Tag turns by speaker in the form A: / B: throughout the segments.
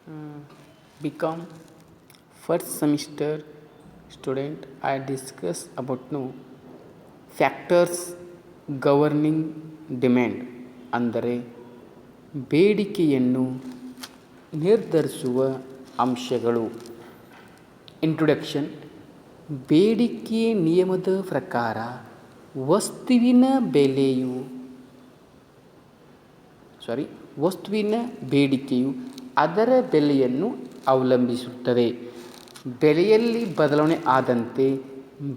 A: BCom first semester student. I discuss about factors governing demand ಅಂದರೆ ಬೇಡಿಕೆಯನ್ನು ನಿರ್ಧರಿಸುವ ಅಂಶಗಳು. ಇಂಟ್ರೊಡಕ್ಷನ್. ಬೇಡಿಕೆ ನಿಯಮದ ಪ್ರಕಾರ ವಸ್ತುವಿನ ಬೇಡಿಕೆಯು ಅದರ ಬೆಲೆಯನ್ನು ಅವಲಂಬಿಸುತ್ತದೆ. ಬೆಲೆಯಲ್ಲಿ ಬದಲಾವಣೆ ಆದಂತೆ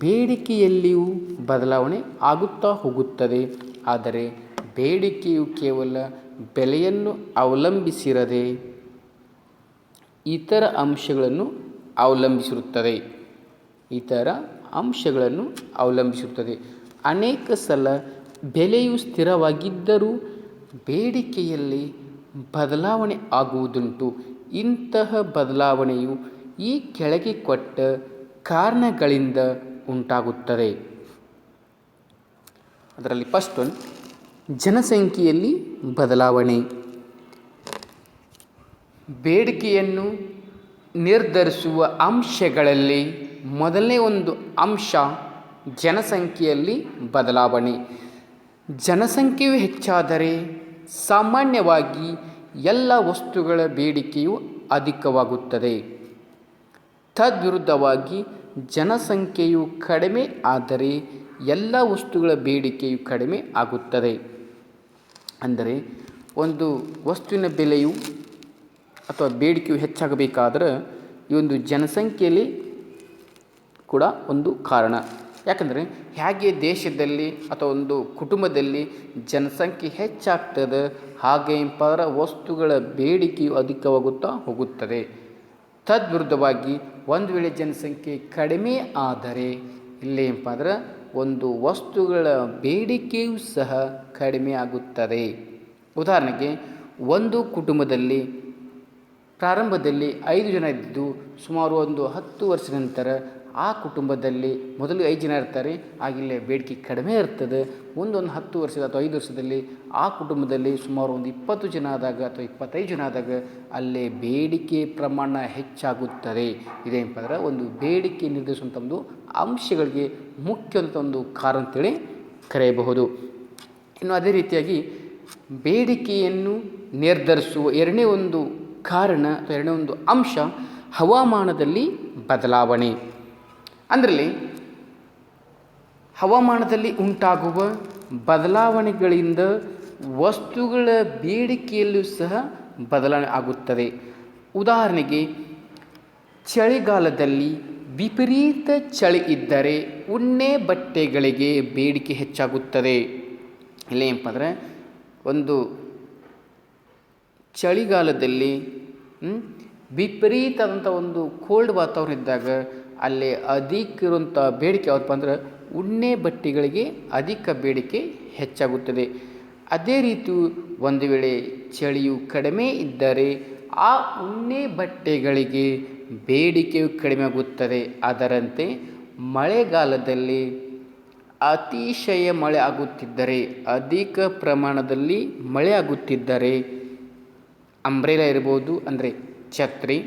A: ಬೇಡಿಕೆಯಲ್ಲಿಯೂ ಬದಲಾವಣೆ ಆಗುತ್ತಾ ಹೋಗುತ್ತದೆ. ಆದರೆ ಬೇಡಿಕೆಯು ಕೇವಲ ಬೆಲೆಯನ್ನು ಅವಲಂಬಿಸಿರದೆ ಇತರ ಅಂಶಗಳನ್ನು ಅವಲಂಬಿಸಿರುತ್ತದೆ. ಅನೇಕ ಸಲ ಬೆಲೆಯು ಸ್ಥಿರವಾಗಿದ್ದರೂ ಬೇಡಿಕೆಯಲ್ಲಿ ಬದಲಾವಣೆ ಆಗುವುದುಂಟು. ಇಂತಹ ಬದಲಾವಣೆಯು ಈ ಕೆಳಗೆ ಕೊಟ್ಟ ಕಾರಣಗಳಿಂದ ಉಂಟಾಗುತ್ತದೆ. ಅದರಲ್ಲಿ ಫಸ್ಟ್ ಒನ್, ಜನಸಂಖ್ಯೆಯಲ್ಲಿ ಬದಲಾವಣೆ. ಬೇಡಿಕೆಯನ್ನು ನಿರ್ಧರಿಸುವ ಅಂಶಗಳಲ್ಲಿ ಮೊದಲನೇ ಒಂದು ಅಂಶ ಜನಸಂಖ್ಯೆಯಲ್ಲಿ ಬದಲಾವಣೆ. ಜನಸಂಖ್ಯೆಯು ಹೆಚ್ಚಾದರೆ ಸಾಮಾನ್ಯವಾಗಿ ಎಲ್ಲ ವಸ್ತುಗಳ ಬೇಡಿಕೆಯು ಅಧಿಕವಾಗುತ್ತದೆ. ತದ್ವಿರುದ್ಧವಾಗಿ ಜನಸಂಖ್ಯೆಯು ಕಡಿಮೆ ಆದರೆ ಎಲ್ಲ ವಸ್ತುಗಳ ಬೇಡಿಕೆಯು ಕಡಿಮೆ ಆಗುತ್ತದೆ. ಅಂದರೆ ಒಂದು ವಸ್ತುವಿನ ಬೆಲೆಯು ಅಥವಾ ಬೇಡಿಕೆಯು ಹೆಚ್ಚಾಗಬೇಕಾದ್ರೆ ಈ ಒಂದು ಜನಸಂಖ್ಯೆಯಲ್ಲಿ ಕೂಡ ಒಂದು ಕಾರಣ. ಯಾಕಂದರೆ ಹೇಗೆ ದೇಶದಲ್ಲಿ ಅಥವಾ ಒಂದು ಕುಟುಂಬದಲ್ಲಿ ಜನಸಂಖ್ಯೆ ಹೆಚ್ಚಾಗ್ತದೆ, ಹಾಗೆಂಪ ವಸ್ತುಗಳ ಬೇಡಿಕೆಯು ಅಧಿಕವಾಗುತ್ತಾ ಹೋಗುತ್ತದೆ. ತದ್ವಿರುದ್ಧವಾಗಿ ಒಂದು ವೇಳೆ ಜನಸಂಖ್ಯೆ ಕಡಿಮೆ ಆದರೆ ಇಲ್ಲೇನಪ್ಪ ಅಂದ್ರೆ ಒಂದು ವಸ್ತುಗಳ ಬೇಡಿಕೆಯೂ ಸಹ ಕಡಿಮೆ ಆಗುತ್ತದೆ. ಉದಾಹರಣೆಗೆ, ಒಂದು ಕುಟುಂಬದಲ್ಲಿ ಪ್ರಾರಂಭದಲ್ಲಿ 5 ಜನ ಇದ್ದು ಸುಮಾರು ಒಂದು 10 ವರ್ಷದ ನಂತರ ಆ ಕುಟುಂಬದಲ್ಲಿ ಮೊದಲು 5 ಜನ ಇರ್ತಾರೆ, ಆಗಿಲ್ಲೇ ಬೇಡಿಕೆ ಕಡಿಮೆ ಇರ್ತದೆ. ಮುಂದೊಂದು 10 ವರ್ಷದ ಅಥವಾ 5 ವರ್ಷದಲ್ಲಿ ಆ ಕುಟುಂಬದಲ್ಲಿ ಸುಮಾರು ಒಂದು 20 ಜನ ಆದಾಗ ಅಥವಾ 25 ಜನ ಆದಾಗ ಅಲ್ಲೇ ಬೇಡಿಕೆ ಪ್ರಮಾಣ ಹೆಚ್ಚಾಗುತ್ತದೆ. ಇದೇನಪ್ಪ ಅಂದ್ರೆ ಒಂದು ಬೇಡಿಕೆ ನಿರ್ಧರಿಸುವಂಥ ಒಂದು ಅಂಶಗಳಿಗೆ ಮುಖ್ಯವಂತ ಒಂದು ಕಾರಣ ಅಂತೇಳಿ ಕರೆಯಬಹುದು. ಇನ್ನು ಅದೇ ರೀತಿಯಾಗಿ ಬೇಡಿಕೆಯನ್ನು ನಿರ್ಧರಿಸುವ ಎರಡನೇ ಒಂದು ಕಾರಣ ಅಥವಾ ಎರಡನೇ ಒಂದು ಅಂಶ ಹವಾಮಾನದಲ್ಲಿ ಬದಲಾವಣೆ. ಅದರಲ್ಲಿ ಹವಾಮಾನದಲ್ಲಿ ಉಂಟಾಗುವ ಬದಲಾವಣೆಗಳಿಂದ ವಸ್ತುಗಳ ಬೇಡಿಕೆಯಲ್ಲೂ ಸಹ ಬದಲಾವಣೆ ಆಗುತ್ತದೆ. ಉದಾಹರಣೆಗೆ, ಚಳಿಗಾಲದಲ್ಲಿ ವಿಪರೀತ ಚಳಿ ಇದ್ದರೆ ಉಣ್ಣೆ ಬಟ್ಟೆಗಳಿಗೆ ಬೇಡಿಕೆ ಹೆಚ್ಚಾಗುತ್ತದೆ. ಇಲ್ಲೇನಪ್ಪ ಅಂದರೆ ಒಂದು ಚಳಿಗಾಲದಲ್ಲಿ ವಿಪರೀತವಾದಂಥ ಒಂದು ಕೋಲ್ಡ್ ವಾತಾವರಣ ಇದ್ದಾಗ ಅಲ್ಲಿ ಅಧಿಕ ಇರುವಂಥ ಬೇಡಿಕೆ ಯಾವತ್ತಪ್ಪ ಅಂದ್ರೆ ಉಣ್ಣೆ ಬಟ್ಟೆಗಳಿಗೆ ಅಧಿಕ ಬೇಡಿಕೆ ಹೆಚ್ಚಾಗುತ್ತದೆ. ಅದೇ ರೀತಿ ಒಂದು ವೇಳೆ ಚಳಿಯು ಕಡಿಮೆ ಇದ್ದರೆ ಆ ಉಣ್ಣೆ ಬಟ್ಟೆಗಳಿಗೆ ಬೇಡಿಕೆಯು ಕಡಿಮೆ ಆಗುತ್ತದೆ. ಅದರಂತೆ ಮಳೆಗಾಲದಲ್ಲಿ ಅತಿಶಯ ಮಳೆ ಆಗುತ್ತಿದ್ದರೆ, ಅಧಿಕ ಪ್ರಮಾಣದಲ್ಲಿ ಮಳೆ ಆಗುತ್ತಿದ್ದರೆ ಅಂಬ್ರೆಲಾ ಇರ್ಬೋದು, ಅಂದರೆ ಛತ್ರಿ,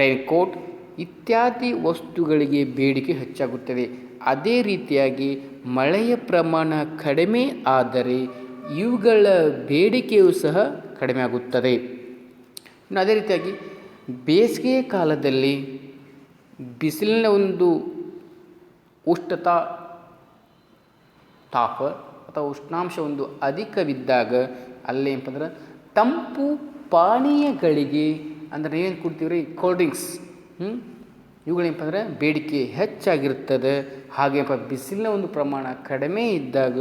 A: ರೈನ್ಕೋಟ್ ಇತ್ಯಾದಿ ವಸ್ತುಗಳಿಗೆ ಬೇಡಿಕೆ ಹೆಚ್ಚಾಗುತ್ತದೆ. ಅದೇ ರೀತಿಯಾಗಿ ಮಳೆಯ ಪ್ರಮಾಣ ಕಡಿಮೆ ಆದರೆ ಇವುಗಳ ಬೇಡಿಕೆಯೂ ಸಹ ಕಡಿಮೆ ಆಗುತ್ತದೆ. ಇನ್ನು ಅದೇ ರೀತಿಯಾಗಿ ಬೇಸಿಗೆಯ ಕಾಲದಲ್ಲಿ ಬಿಸಿಲಿನ ಒಂದು ತಾಪ ಅಥವಾ ಉಷ್ಣಾಂಶ ಒಂದು ಅಧಿಕವಿದ್ದಾಗ ಅಲ್ಲೇನಪ್ಪ ಅಂದ್ರೆ ತಂಪು ಪಾನೀಯಗಳಿಗೆ, ಅಂದರೆ ಏನು ಕೊಡ್ತೀವಿ ಕೋಲ್ಡ್ ಡ್ರಿಂಕ್ಸ್, ಇವುಗಳೇನಪ್ಪ ಅಂದರೆ ಬೇಡಿಕೆ ಹೆಚ್ಚಾಗಿರ್ತದೆ. ಹಾಗೆಪ್ಪ ಬಿಸಿಲಿನ ಒಂದು ಪ್ರಮಾಣ ಕಡಿಮೆ ಇದ್ದಾಗ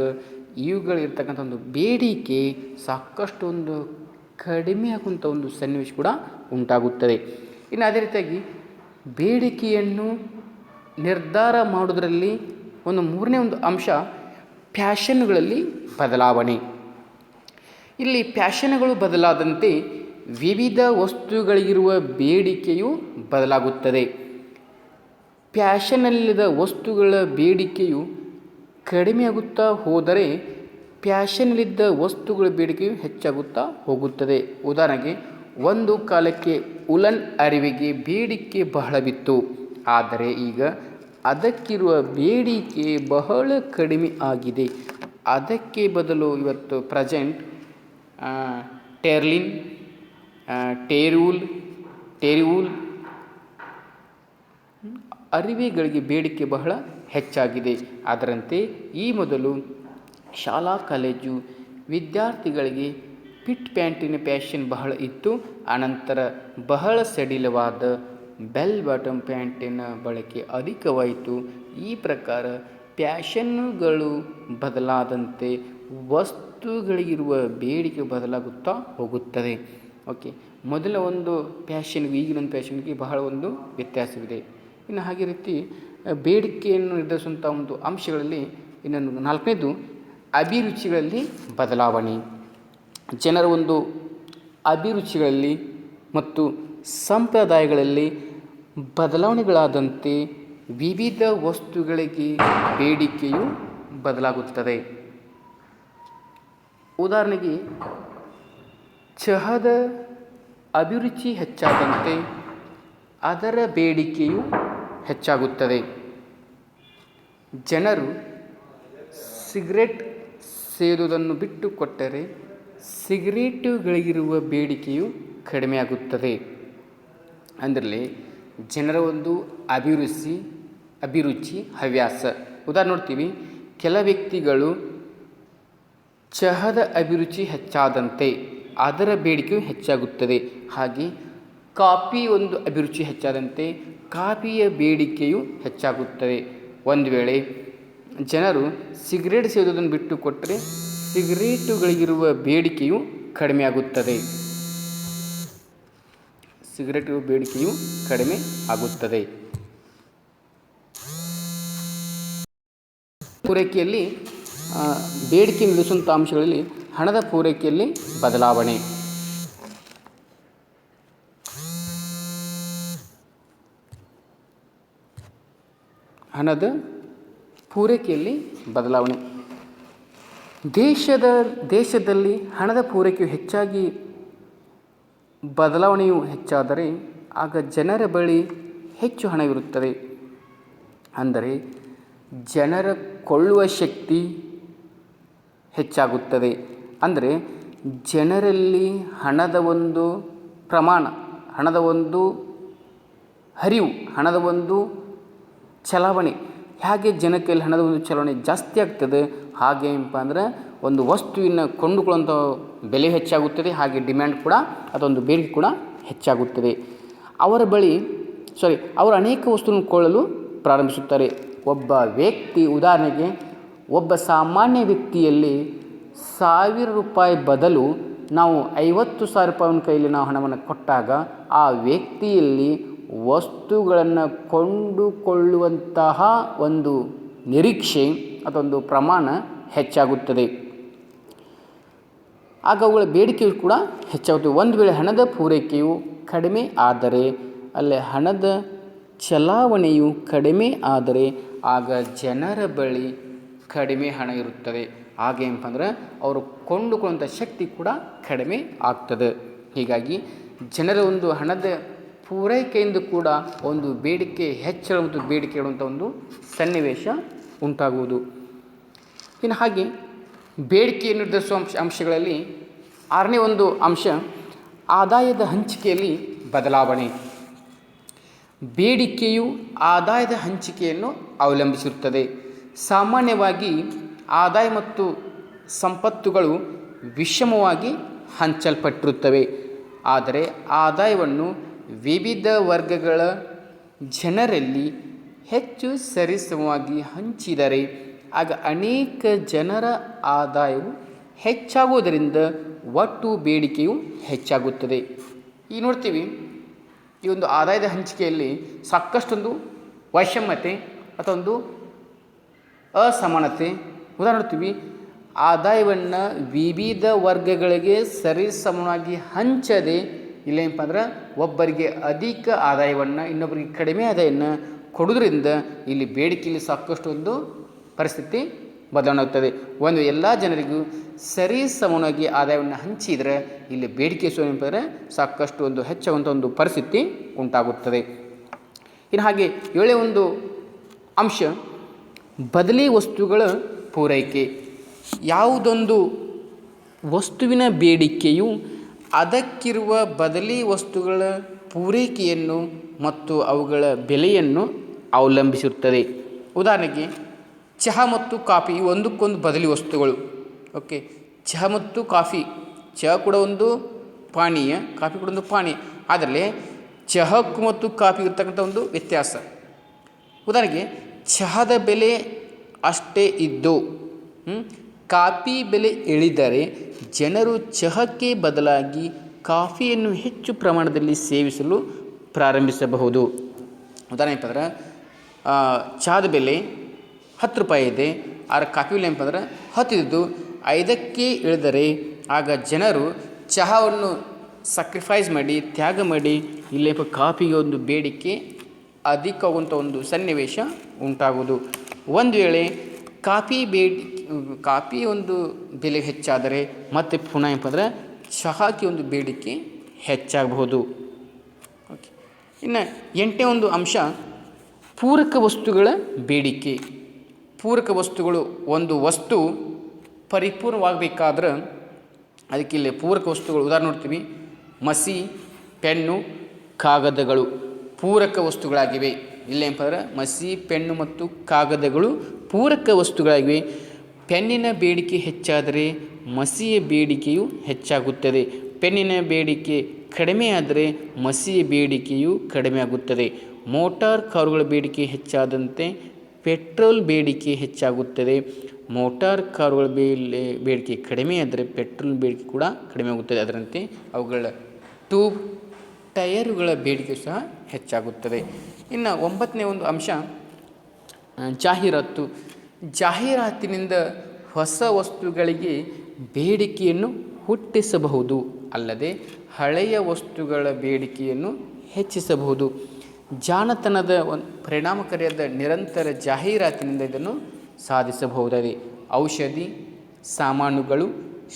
A: ಇವುಗಳಿರ್ತಕ್ಕಂಥ ಒಂದು ಬೇಡಿಕೆ ಸಾಕಷ್ಟು ಒಂದು ಕಡಿಮೆ ಆಗುವಂಥ ಒಂದು ಸನ್ನಿವೇಶ ಕೂಡ ಉಂಟಾಗುತ್ತದೆ. ಇನ್ನು ಅದೇ ರೀತಿಯಾಗಿ ಬೇಡಿಕೆಯನ್ನು ನಿರ್ಧಾರ ಮಾಡೋದರಲ್ಲಿ ಒಂದು ಮೂರನೇ ಒಂದು ಅಂಶ ಫ್ಯಾಷನ್ಗಳಲ್ಲಿ ಬದಲಾವಣೆ. ಇಲ್ಲಿ ಫ್ಯಾಷನ್ಗಳು ಬದಲಾದಂತೆ ವಿವಿಧ ವಸ್ತುಗಳಿಗಿರುವ ಬೇಡಿಕೆಯು ಬದಲಾಗುತ್ತದೆ. ಫ್ಯಾಷನ್ನಲ್ಲಿದ್ದ ವಸ್ತುಗಳ ಬೇಡಿಕೆಯು ಕಡಿಮೆಯಾಗುತ್ತಾ ಹೋದರೆ ಫ್ಯಾಷನ್ನಲ್ಲಿದ್ದ ವಸ್ತುಗಳ ಬೇಡಿಕೆಯು ಹೆಚ್ಚಾಗುತ್ತಾ ಹೋಗುತ್ತದೆ. ಉದಾಹರಣೆಗೆ, ಒಂದು ಕಾಲಕ್ಕೆ ಉಲನ್ ಅರಿವೆಗೆ ಬೇಡಿಕೆ ಬಹಳವಿತ್ತು. ಆದರೆ ಈಗ ಅದಕ್ಕಿರುವ ಬೇಡಿಕೆ ಬಹಳ ಕಡಿಮೆ ಆಗಿದೆ. ಅದಕ್ಕೆ ಬದಲು ಇವತ್ತು ಪ್ರೆಸೆಂಟ್ ಟೆರ್ಲಿನ್, ಟೆರಿವೂಲ್ ಅರಿವೆಗಳಿಗೆ ಬೇಡಿಕೆ ಬಹಳ ಹೆಚ್ಚಾಗಿದೆ. ಅದರಂತೆ ಈ ಮೊದಲು ಶಾಲಾ ಕಾಲೇಜು ವಿದ್ಯಾರ್ಥಿಗಳಿಗೆ ಪಿಟ್ ಪ್ಯಾಂಟಿನ ಫ್ಯಾಷನ್ ಬಹಳ ಇತ್ತು. ಅನಂತರ ಬಹಳ ಸಡಿಲವಾದ ಬೆಲ್ ಬಾಟಮ್ ಪ್ಯಾಂಟಿನ ಬಳಕೆ ಅಧಿಕವಾಯಿತು. ಈ ಪ್ರಕಾರ ಫ್ಯಾಷನ್ನುಗಳು ಬದಲಾದಂತೆ ವಸ್ತುಗಳಿಗಿರುವ ಬೇಡಿಕೆ ಬದಲಾಗುತ್ತಾ ಹೋಗುತ್ತದೆ. ಓಕೆ, ಮೊದಲ ಒಂದು ಫ್ಯಾಷನ್ಗೂ ಈಗಿನ ಒಂದು ಫ್ಯಾಷನ್ಗೆ ಬಹಳ ಒಂದು ವ್ಯತ್ಯಾಸವಿದೆ. ಇನ್ನು ಹಾಗೆ ರೀತಿ ಬೇಡಿಕೆಯನ್ನು ನಿರ್ಧರಿಸುವಂಥ ಒಂದು ಅಂಶಗಳಲ್ಲಿ ಇನ್ನೊಂದು 4ನೇದು ಅಭಿರುಚಿಗಳಲ್ಲಿ ಬದಲಾವಣೆ. ಜನರ ಒಂದು ಅಭಿರುಚಿಗಳಲ್ಲಿ ಮತ್ತು ಸಂಪ್ರದಾಯಗಳಲ್ಲಿ ಬದಲಾವಣೆಗಳಾದಂತೆ ವಿವಿಧ ವಸ್ತುಗಳಿಗೆ ಬೇಡಿಕೆಯು ಬದಲಾಗುತ್ತದೆ. ಉದಾಹರಣೆಗೆ, ಚಹಾದ ಅಭಿರುಚಿ ಹೆಚ್ಚಾದಂತೆ ಅದರ ಬೇಡಿಕೆಯು ಹೆಚ್ಚಾಗುತ್ತದೆ. ಜನರು ಸಿಗರೇಟ್ ಸೇದುವುದನ್ನು ಬಿಟ್ಟು ಕೊಟ್ಟರೆ ಸಿಗರೇಟುಗಳಿಗಿರುವ ಬೇಡಿಕೆಯು ಕಡಿಮೆಯಾಗುತ್ತದೆ. ಅಂದರೆ ಜನರ ಒಂದು ಅಭಿರುಚಿ ಹವ್ಯಾಸ. ಉದಾಹರಣೆ ನೋಡ್ತೀವಿ, ಕೆಲ ವ್ಯಕ್ತಿಗಳು ಚಹಾದ ಅಭಿರುಚಿ ಹೆಚ್ಚಾದಂತೆ ಅದರ ಬೇಡಿಕೆಯು ಹೆಚ್ಚಾಗುತ್ತದೆ. ಹಾಗೆ ಕಾಫಿ ಒಂದು ಅಭಿರುಚಿ ಹೆಚ್ಚಾದಂತೆ ಕಾಫಿಯ ಬೇಡಿಕೆಯು ಹೆಚ್ಚಾಗುತ್ತದೆ. ಒಂದು ವೇಳೆ ಜನರು ಸಿಗರೇಟ್ ಸೇದುವುದನ್ನು ಬಿಟ್ಟು ಕೊಟ್ಟರೆ ಸಿಗರೇಟುಗಳಿಗಿರುವ ಬೇಡಿಕೆಯು ಕಡಿಮೆಯಾಗುತ್ತದೆ. ಆಗುತ್ತದೆ. ಪೂರೈಕೆಯಲ್ಲಿ ಬೇಡಿಕೆ ನಿಲ್ಲಿಸುವಂಥ ಅಂಶಗಳಲ್ಲಿ ಹಣದ ಪೂರೈಕೆಯಲ್ಲಿ ಬದಲಾವಣೆ. ಹಣದ ಪೂರೈಕೆಯಲ್ಲಿ ಬದಲಾವಣೆ. ದೇಶದಲ್ಲಿ ಹಣದ ಪೂರೈಕೆಯು ಹೆಚ್ಚಾಗಿ ಬದಲಾವಣೆಯು ಹೆಚ್ಚಾದರೆ ಆಗ ಜನರ ಬಳಿ ಹೆಚ್ಚು ಹಣವಿರುತ್ತದೆ. ಅಂದರೆ ಜನರ ಕೊಳ್ಳುವ ಶಕ್ತಿ ಹೆಚ್ಚಾಗುತ್ತದೆ. ಅಂದರೆ ಜನರಲ್ಲಿ ಹಣದ ಒಂದು ಪ್ರಮಾಣ, ಹಣದ ಒಂದು ಹರಿವು, ಹಣದ ಒಂದು ಚಲಾವಣೆ, ಹೇಗೆ ಜನಕ್ಕೆ ಹಣದ ಒಂದು ಚಲಾವಣೆ ಜಾಸ್ತಿ ಆಗ್ತದೆ ಹಾಗೆ ಏನಪ್ಪ ಅಂದ್ರೆ ಒಂದು ವಸ್ತುವಿನ ಕೊಂಡುಕೊಳ್ಳುವಂಥ ಬೆಲೆ ಹೆಚ್ಚಾಗುತ್ತದೆ. ಹಾಗೆ ಡಿಮ್ಯಾಂಡ್ ಕೂಡ, ಅದೊಂದು ಬೇಡಿಕೆ ಕೂಡ ಹೆಚ್ಚಾಗುತ್ತದೆ. ಅವರು ಅನೇಕ ವಸ್ತುವನ್ನು ಕೊಳ್ಳಲು ಪ್ರಾರಂಭಿಸುತ್ತಾರೆ. ಒಬ್ಬ ವ್ಯಕ್ತಿ, ಉದಾಹರಣೆಗೆ ಒಬ್ಬ ಸಾಮಾನ್ಯ ವ್ಯಕ್ತಿಯಲ್ಲಿ 1000 ರೂಪಾಯಿ ಬದಲು ನಾವು 50,000 ರೂಪಾಯಿನ ಕೈಯಲ್ಲಿ ನಾವು ಹಣವನ್ನು ಕೊಟ್ಟಾಗ ಆ ವ್ಯಕ್ತಿಯಲ್ಲಿ ವಸ್ತುಗಳನ್ನು ಕೊಂಡುಕೊಳ್ಳುವಂತಹ ಒಂದು ನಿರೀಕ್ಷೆ, ಅದೊಂದು ಪ್ರಮಾಣ ಹೆಚ್ಚಾಗುತ್ತದೆ. ಆಗ ಅವುಗಳ ಬೇಡಿಕೆಯು ಕೂಡ ಹೆಚ್ಚಾಗುತ್ತದೆ. ಒಂದು ವೇಳೆ ಹಣದ ಪೂರೈಕೆಯು ಕಡಿಮೆ ಆದರೆ, ಅಲ್ಲಿ ಹಣದ ಚಲಾವಣೆಯು ಕಡಿಮೆ ಆದರೆ ಆಗ ಜನರ ಬಳಿ ಕಡಿಮೆ ಹಣ ಇರುತ್ತದೆ. ಹಾಗೇನಪ್ಪ ಅಂದ್ರೆ ಅವರು ಕೊಂಡುಕೊಳ್ಳುವಂಥ ಶಕ್ತಿ ಕೂಡ ಕಡಿಮೆ ಆಗ್ತದೆ. ಹೀಗಾಗಿ ಜನರ ಒಂದು ಹಣದ ಪೂರೈಕೆಯಿಂದ ಕೂಡ ಒಂದು ಬೇಡಿಕೆ ಹೆಚ್ಚಳ ಮತ್ತು ಬೇಡಿಕೆ ಇಡುವಂಥ ಒಂದು ಸನ್ನಿವೇಶ ಉಂಟಾಗುವುದು. ಇನ್ನು ಹಾಗೆ ಬೇಡಿಕೆ ನಿರ್ಧರಿಸುವ ಅಂಶಗಳಲ್ಲಿ 6ನೇ ಒಂದು ಅಂಶ ಆದಾಯದ ಹಂಚಿಕೆಯಲ್ಲಿ ಬದಲಾವಣೆ. ಬೇಡಿಕೆಯು ಆದಾಯದ ಹಂಚಿಕೆಯನ್ನು ಅವಲಂಬಿಸಿರುತ್ತದೆ. ಸಾಮಾನ್ಯವಾಗಿ ಆದಾಯ ಮತ್ತು ಸಂಪತ್ತುಗಳು ವಿಷಮವಾಗಿ ಹಂಚಲ್ಪಟ್ಟಿರುತ್ತವೆ. ಆದರೆ ಆದಾಯವನ್ನು ವಿವಿಧ ವರ್ಗಗಳ ಜನರಲ್ಲಿ ಹೆಚ್ಚು ಸರಿಸಮವಾಗಿ ಹಂಚಿದರೆ ಆಗ ಅನೇಕ ಜನರ ಆದಾಯವು ಹೆಚ್ಚಾಗುವುದರಿಂದ ಒಟ್ಟು ಬೇಡಿಕೆಯು ಹೆಚ್ಚಾಗುತ್ತದೆ. ಈಗ ನೋಡ್ತೀವಿ, ಈ ಒಂದು ಆದಾಯದ ಹಂಚಿಕೆಯಲ್ಲಿ ಸಾಕಷ್ಟೊಂದು ವೈಷಮ್ಯತೆ ಅಥವಾ ಒಂದು ಅಸಮಾನತೆ. ಉದಾಹರಣೆ ನೋಡ್ತೀವಿ, ಆದಾಯವನ್ನು ವಿವಿಧ ವರ್ಗಗಳಿಗೆ ಸರಿಸಮವಾಗಿ ಹಂಚದೆ ಇಲ್ಲೇನಪ್ಪ ಅಂದ್ರೆ ಒಬ್ಬರಿಗೆ ಅಧಿಕ ಆದಾಯವನ್ನು ಇನ್ನೊಬ್ಬರಿಗೆ ಕಡಿಮೆ ಆದಾಯವನ್ನು ಕೊಡೋದ್ರಿಂದ ಇಲ್ಲಿ ಬೇಡಿಕೆಯಲ್ಲಿ ಸಾಕಷ್ಟು ಒಂದು ಪರಿಸ್ಥಿತಿ ಬದಲಾವಣೆ ಆಗುತ್ತದೆ. ಒಂದು ಎಲ್ಲ ಜನರಿಗೂ ಸರಿ ಸಮನಾಗಿ ಆದಾಯವನ್ನು ಹಂಚಿದರೆ ಇಲ್ಲಿ ಬೇಡಿಕೆ ಏನಂದರೆ ಸಾಕಷ್ಟು ಒಂದು ಹೆಚ್ಚುವಂಥ ಒಂದು ಪರಿಸ್ಥಿತಿ ಉಂಟಾಗುತ್ತದೆ. ಇನ್ನು ಹಾಗೆ ಏಳೇ ಒಂದು ಅಂಶ ಬದಲಿ ವಸ್ತುಗಳ ಪೂರೈಕೆ. ಯಾವುದೊಂದು ವಸ್ತುವಿನ ಬೇಡಿಕೆಯು ಅದಕ್ಕಿರುವ ಬದಲಿ ವಸ್ತುಗಳ ಪೂರೈಕೆಯನ್ನು ಮತ್ತು ಅವುಗಳ ಬೆಲೆಯನ್ನು ಅವಲಂಬಿಸಿರುತ್ತದೆ. ಉದಾಹರಣೆಗೆ ಚಹಾ ಮತ್ತು ಕಾಫಿ ಇವು ಒಂದಕ್ಕೊಂದು ಬದಲಿ ವಸ್ತುಗಳು. ಓಕೆ, ಚಹಾ ಮತ್ತು ಕಾಫಿ, ಚಹಾ ಕೂಡ ಒಂದು ಪಾನೀಯ, ಕಾಫಿ ಕೂಡ ಒಂದು ಪಾನೀಯ. ಆದರೆ ಚಹಾಕ್ಕೂ ಮತ್ತು ಕಾಫಿ ಇರ್ತಕ್ಕಂಥ ಒಂದು ವ್ಯತ್ಯಾಸ. ಉದಾಹರಣೆಗೆ ಚಹಾದ ಬೆಲೆ ಅಷ್ಟೇ ಇದ್ದು ಕಾಫಿ ಬೆಲೆ ಇಳಿದರೆ ಜನರು ಚಹಾಕ್ಕೆ ಬದಲಾಗಿ ಕಾಫಿಯನ್ನು ಹೆಚ್ಚು ಪ್ರಮಾಣದಲ್ಲಿ ಸೇವಿಸಲು ಪ್ರಾರಂಭಿಸಬಹುದು. ಉದಾಹರಣೆ ಅಂತಂದ್ರೆ ಚಹಾದ ಬೆಲೆ 10 ರೂಪಾಯಿ ಇದೆ, ಆದರೆ ಕಾಫಿ ಬೆಲೆ ಅಂತಂದ್ರೆ 10 ಇದ್ದು 5ಕ್ಕೆ ಇಳಿದರೆ ಆಗ ಜನರು ಚಹಾವನ್ನು ಸಕ್ರಿಫೈಸ್ ಮಾಡಿ, ತ್ಯಾಗ ಮಾಡಿ ಇಲ್ಲಿ ಕಾಫಿಗೆ ಒಂದು ಬೇಡಿಕೆ ಅಧಿಕವಾಗುವಂಥ ಒಂದು ಸನ್ನಿವೇಶ ಉಂಟಾಗುವುದು. ಒಂದು ವೇಳೆ ಕಾಫಿ ಒಂದು ಬೆಲೆ ಹೆಚ್ಚಾದರೆ ಮತ್ತೆ ಪುನಃ ಏನಪ್ಪ ಅಂದ್ರೆ ಚಹಾಕ್ಕೆ ಒಂದು ಬೇಡಿಕೆ ಹೆಚ್ಚಾಗಬಹುದು. ಓಕೆ, ಇನ್ನು 8ನೇ ಒಂದು ಅಂಶ ಪೂರಕ ವಸ್ತುಗಳ ಬೇಡಿಕೆ. ಪೂರಕ ವಸ್ತುಗಳು, ಒಂದು ವಸ್ತು ಪರಿಪೂರ್ಣವಾಗಬೇಕಾದ್ರೆ ಅದಕ್ಕೆ ಇಲ್ಲಿ ಪೂರಕ ವಸ್ತುಗಳು ಉದಾಹರಣೆ ನೋಡ್ತೀವಿ. ಮಸಿ, ಪೆನ್ನು, ಕಾಗದಗಳು ಪೂರಕ ವಸ್ತುಗಳಾಗಿವೆ. ಇಲ್ಲೇನಪ್ಪ ಅಂದ್ರೆ ಮಸಿ, ಪೆನ್ನು ಮತ್ತು ಕಾಗದಗಳು ಪೂರಕ ವಸ್ತುಗಳಾಗಿವೆ. ಪೆನ್ನಿನ ಬೇಡಿಕೆ ಹೆಚ್ಚಾದರೆ ಮಸಿಯ ಬೇಡಿಕೆಯು ಹೆಚ್ಚಾಗುತ್ತದೆ. ಪೆನ್ನಿನ ಬೇಡಿಕೆ ಕಡಿಮೆ ಆದರೆ ಮಸಿಯ ಬೇಡಿಕೆಯು ಕಡಿಮೆ ಆಗುತ್ತದೆ. ಮೋಟಾರ್ ಕಾರುಗಳ ಬೇಡಿಕೆ ಹೆಚ್ಚಾದಂತೆ ಪೆಟ್ರೋಲ್ ಬೇಡಿಕೆ ಹೆಚ್ಚಾಗುತ್ತದೆ. ಮೋಟಾರ್ ಕಾರುಗಳ ಬೇಡಿಕೆ ಕಡಿಮೆ ಆದರೆ ಪೆಟ್ರೋಲ್ ಬೇಡಿಕೆ ಕೂಡ ಕಡಿಮೆ ಆಗುತ್ತದೆ. ಅದರಂತೆ ಅವುಗಳ ಟ್ಯೂಬ್, ಟಯರುಗಳ ಬೇಡಿಕೆ ಸಹ ಹೆಚ್ಚಾಗುತ್ತದೆ. ಇನ್ನು 9ನೇ ಒಂದು ಅಂಶ ಜಾಹೀರಾತು. ಜಾಹೀರಾತಿನಿಂದ ಹೊಸ ವಸ್ತುಗಳಿಗೆ ಬೇಡಿಕೆಯನ್ನು ಹುಟ್ಟಿಸಬಹುದು, ಅಲ್ಲದೆ ಹಳೆಯ ವಸ್ತುಗಳ ಬೇಡಿಕೆಯನ್ನು ಹೆಚ್ಚಿಸಬಹುದು. ಜಾಣತನದ ಪರಿಣಾಮಕಾರಿಯಾದ ನಿರಂತರ ಜಾಹೀರಾತಿನಿಂದ ಇದನ್ನು ಸಾಧಿಸಬಹುದಾಗಿದೆ. ಔಷಧಿ ಸಾಮಾನುಗಳು,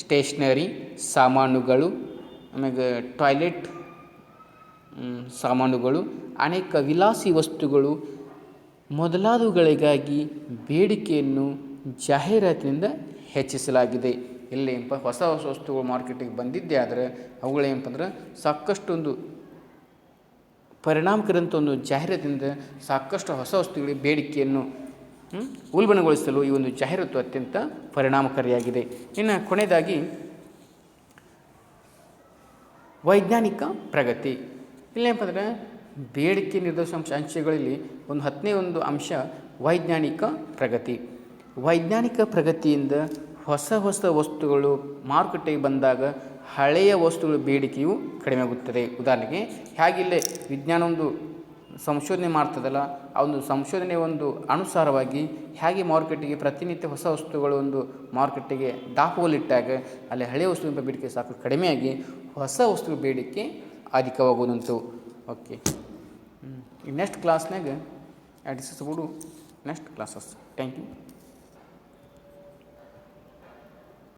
A: ಸ್ಟೇಷನರಿ ಸಾಮಾನುಗಳು, ಆಮೇಲೆ ಟಾಯ್ಲೆಟ್ ಸಾಮಾನುಗಳು, ಅನೇಕ ವಿಲಾಸಿ ವಸ್ತುಗಳು ಮೊದಲಾದವುಗಳಿಗಾಗಿ ಬೇಡಿಕೆಯನ್ನು ಜಾಹೀರಾತಿನಿಂದ ಹೆಚ್ಚಿಸಲಾಗಿದೆ. ಎಲ್ಲೇನಪ್ಪ ಹೊಸ ವಸ್ತುಗಳು ಮಾರ್ಕೆಟಿಗೆ ಬಂದಿದ್ದೇ ಆದರೆ ಅವುಗಳೇನಪ್ಪ ಅಂದ್ರೆ ಸಾಕಷ್ಟು ಒಂದು ಪರಿಣಾಮಕಾರಿಯಂಥ ಒಂದು ಜಾಹೀರಾತಿನಿಂದ ಸಾಕಷ್ಟು ಹೊಸ ವಸ್ತುಗಳಿಗೆ ಬೇಡಿಕೆಯನ್ನು ಉಲ್ಬಣಗೊಳಿಸಲು ಈ ಒಂದು ಜಾಹೀರಾತು ಅತ್ಯಂತ ಪರಿಣಾಮಕಾರಿಯಾಗಿದೆ. ಇನ್ನು ಕೊನೆಯದಾಗಿ ವೈಜ್ಞಾನಿಕ ಪ್ರಗತಿ. ಇಲ್ಲೇನಪ್ಪ ಅಂದರೆ ಬೇಡಿಕೆ ನಿರ್ದೇಶಾಂಶ ಅಂಶಗಳಲ್ಲಿ ಒಂದು 10ನೇ ಒಂದು ಅಂಶ ವೈಜ್ಞಾನಿಕ ಪ್ರಗತಿ. ವೈಜ್ಞಾನಿಕ ಪ್ರಗತಿಯಿಂದ ಹೊಸ ವಸ್ತುಗಳು ಮಾರುಕಟ್ಟೆಗೆ ಬಂದಾಗ ಹಳೆಯ ವಸ್ತುಗಳ ಬೇಡಿಕೆಯು ಕಡಿಮೆ ಆಗುತ್ತದೆ. ಉದಾಹರಣೆಗೆ ಹೇಗಿಲ್ಲೇ ವಿಜ್ಞಾನ ಒಂದು ಸಂಶೋಧನೆ ಮಾಡ್ತದಲ್ಲ, ಆ ಒಂದು ಸಂಶೋಧನೆ ಒಂದು ಅನುಸಾರವಾಗಿ ಹೇಗೆ ಮಾರುಕಟ್ಟೆಗೆ ಪ್ರತಿನಿತ್ಯ ಹೊಸ ವಸ್ತುಗಳು ಒಂದು ಮಾರುಕಟ್ಟೆಗೆ ದಾಪುವಲ್ಲಿಟ್ಟಾಗ ಅಲ್ಲಿ ಹಳೆಯ ವಸ್ತುವಿನ ಬೇಡಿಕೆ ಸಾಕು ಕಡಿಮೆಯಾಗಿ ಹೊಸ ವಸ್ತುಗಳ ಬೇಡಿಕೆ ಅಧಿಕವಾಗುವುದಂತು. ಓಕೆ, ನೆಕ್ಸ್ಟ್ ಕ್ಲಾಸ್ನಾಗ discuss about next classes. Thank you.